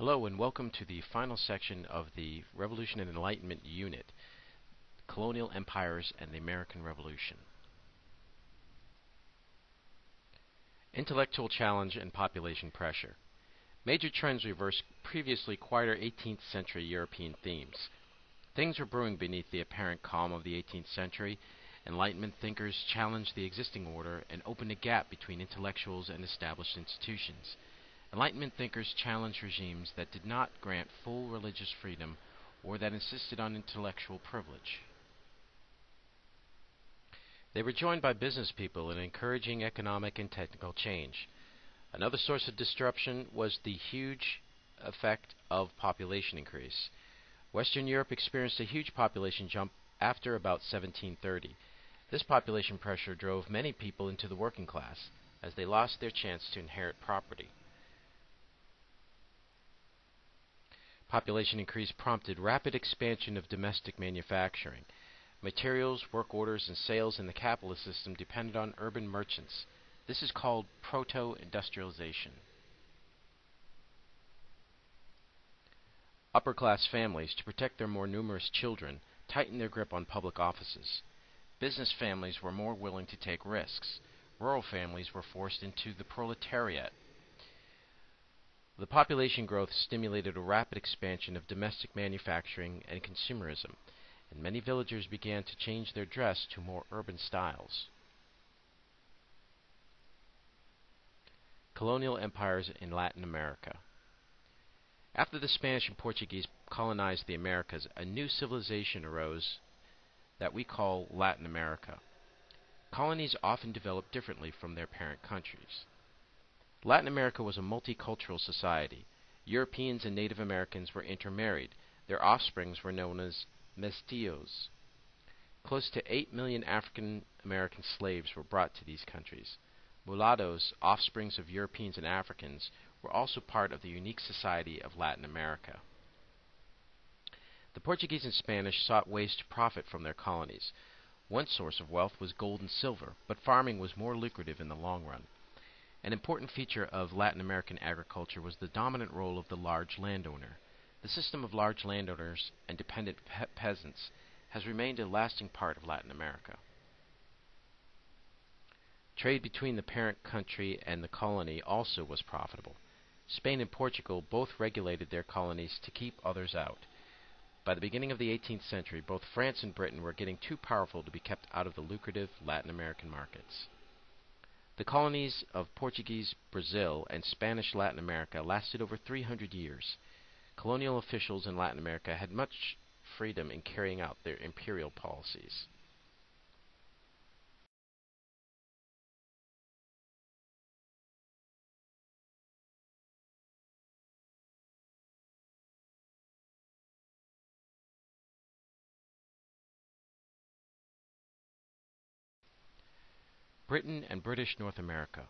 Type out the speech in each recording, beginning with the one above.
Hello and welcome to the final section of the Revolution and Enlightenment unit, Colonial Empires and the American Revolution. Intellectual challenge and population pressure. Major trends reverse previously quieter 18th century European themes. Things were brewing beneath the apparent calm of the 18th century. Enlightenment thinkers challenged the existing order and opened a gap between intellectuals and established institutions. Enlightenment thinkers challenged regimes that did not grant full religious freedom or that insisted on intellectual privilege. They were joined by business people in encouraging economic and technical change. Another source of disruption was the huge effect of population increase. Western Europe experienced a huge population jump after about 1730. This population pressure drove many people into the working class, as they lost their chance to inherit property. Population increase prompted rapid expansion of domestic manufacturing. Materials, work orders, and sales in the capitalist system depended on urban merchants. This is called proto-industrialization. Upper-class families, to protect their more numerous children, tightened their grip on public offices. Business families were more willing to take risks. Rural families were forced into the proletariat. The population growth stimulated a rapid expansion of domestic manufacturing and consumerism, and many villagers began to change their dress to more urban styles. Colonial empires in Latin America. After the Spanish and Portuguese colonized the Americas, a new civilization arose that we call Latin America. Colonies often developed differently from their parent countries. Latin America was a multicultural society. Europeans and Native Americans were intermarried. Their offsprings were known as mestizos. Close to 8 million African American slaves were brought to these countries. Mulattoes, offsprings of Europeans and Africans, were also part of the unique society of Latin America. The Portuguese and Spanish sought ways to profit from their colonies. One source of wealth was gold and silver, but farming was more lucrative in the long run. An important feature of Latin American agriculture was the dominant role of the large landowner. The system of large landowners and dependent peasants has remained a lasting part of Latin America. Trade between the parent country and the colony also was profitable. Spain and Portugal both regulated their colonies to keep others out. By the beginning of the 18th century, both France and Britain were getting too powerful to be kept out of the lucrative Latin American markets. The colonies of Portuguese Brazil and Spanish Latin America lasted over 300 years. Colonial officials in Latin America had much freedom in carrying out their imperial policies. Britain and British North America.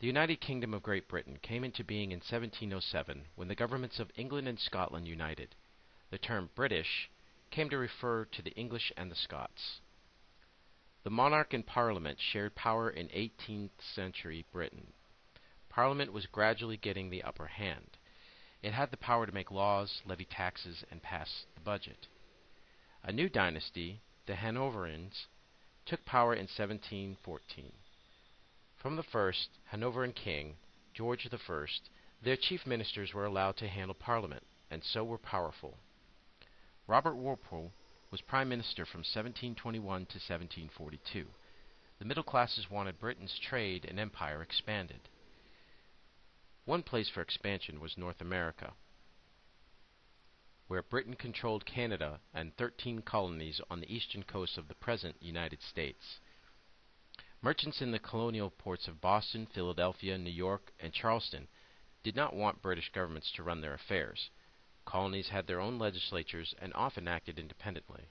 The United Kingdom of Great Britain came into being in 1707 when the governments of England and Scotland united. The term British came to refer to the English and the Scots. The monarch and Parliament shared power in 18th century Britain. Parliament was gradually getting the upper hand. It had the power to make laws, levy taxes, and pass the budget. A new dynasty, the Hanoverians, took power in 1714. From the first Hanoverian king, George I, their chief ministers were allowed to handle Parliament, and so were powerful. Robert Walpole was prime minister from 1721 to 1742. The middle classes wanted Britain's trade and empire expanded. One place for expansion was North America, where Britain controlled Canada and 13 colonies on the eastern coast of the present United States. Merchants in the colonial ports of Boston, Philadelphia, New York, and Charleston did not want British governments to run their affairs. Colonies had their own legislatures and often acted independently.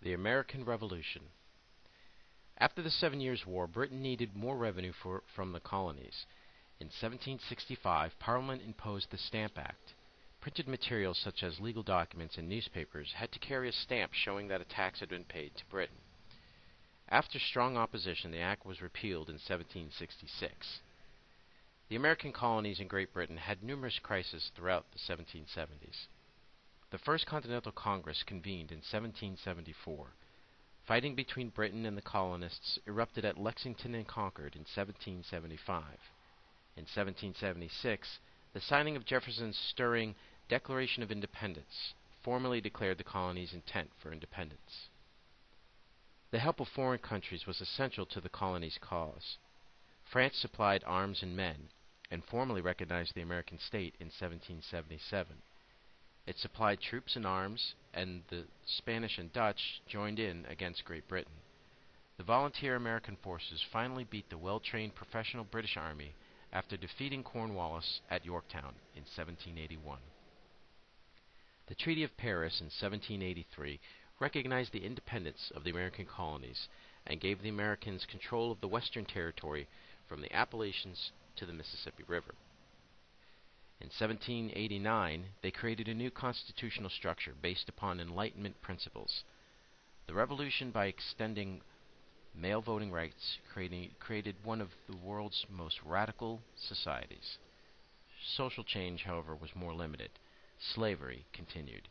The American Revolution. After the 7 Years' War, Britain needed more revenue from the colonies. In 1765, Parliament imposed the Stamp Act. Printed materials such as legal documents and newspapers had to carry a stamp showing that a tax had been paid to Britain. After strong opposition, the act was repealed in 1766. The American colonies in Great Britain had numerous crises throughout the 1770s. The First Continental Congress convened in 1774. Fighting between Britain and the colonists erupted at Lexington and Concord in 1775. In 1776, the signing of Jefferson's stirring Declaration of Independence formally declared the colonies' intent for independence. The help of foreign countries was essential to the colonies' cause. France supplied arms and men, and formally recognized the American state in 1777. It supplied troops and arms, and the Spanish and Dutch joined in against Great Britain. The volunteer American forces finally beat the well-trained professional British Army after defeating Cornwallis at Yorktown in 1781. The Treaty of Paris in 1783 recognized the independence of the American colonies and gave the Americans control of the Western Territory from the Appalachians to the Mississippi River. In 1789, they created a new constitutional structure based upon Enlightenment principles. The revolution, by extending male voting rights, created one of the world's most radical societies. Social change, however, was more limited. Slavery continued.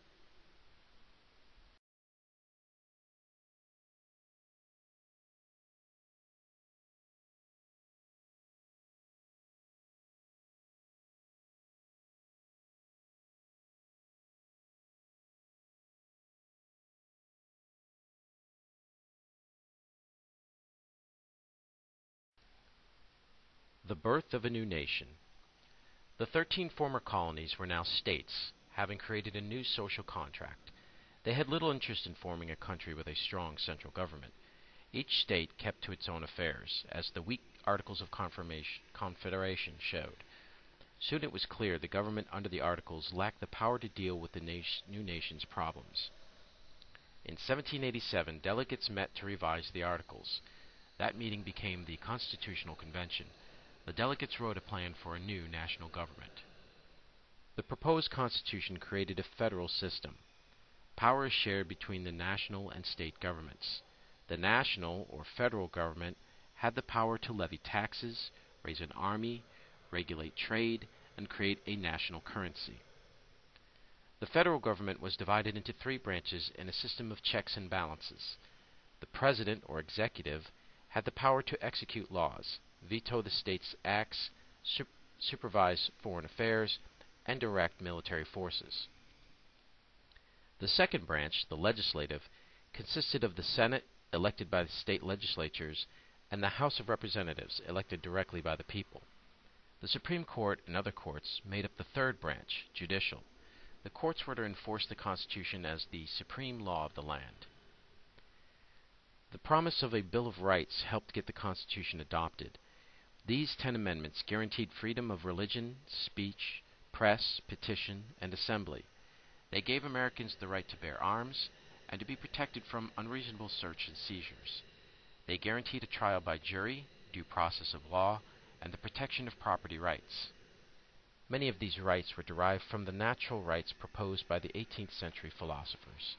The birth of a new nation. The 13 former colonies were now states, having created a new social contract. They had little interest in forming a country with a strong central government. Each state kept to its own affairs, as the weak Articles of Confederation showed. Soon it was clear the government under the Articles lacked the power to deal with the new nation's problems. In 1787, delegates met to revise the Articles. That meeting became the Constitutional Convention. The delegates wrote a plan for a new national government. The proposed Constitution created a federal system. Power is shared between the national and state governments. The national, or federal government, had the power to levy taxes, raise an army, regulate trade, and create a national currency. The federal government was divided into 3 branches in a system of checks and balances. The president, or executive, had the power to execute laws, veto the state's acts, supervise foreign affairs, and direct military forces. The second branch, the legislative, consisted of the Senate, elected by the state legislatures, and the House of Representatives, elected directly by the people. The Supreme Court and other courts made up the third branch, judicial. The courts were to enforce the Constitution as the supreme law of the land. The promise of a Bill of Rights helped get the Constitution adopted. These 10 amendments guaranteed freedom of religion, speech, press, petition, and assembly. They gave Americans the right to bear arms and to be protected from unreasonable search and seizures. They guaranteed a trial by jury, due process of law, and the protection of property rights. Many of these rights were derived from the natural rights proposed by the 18th century philosophers.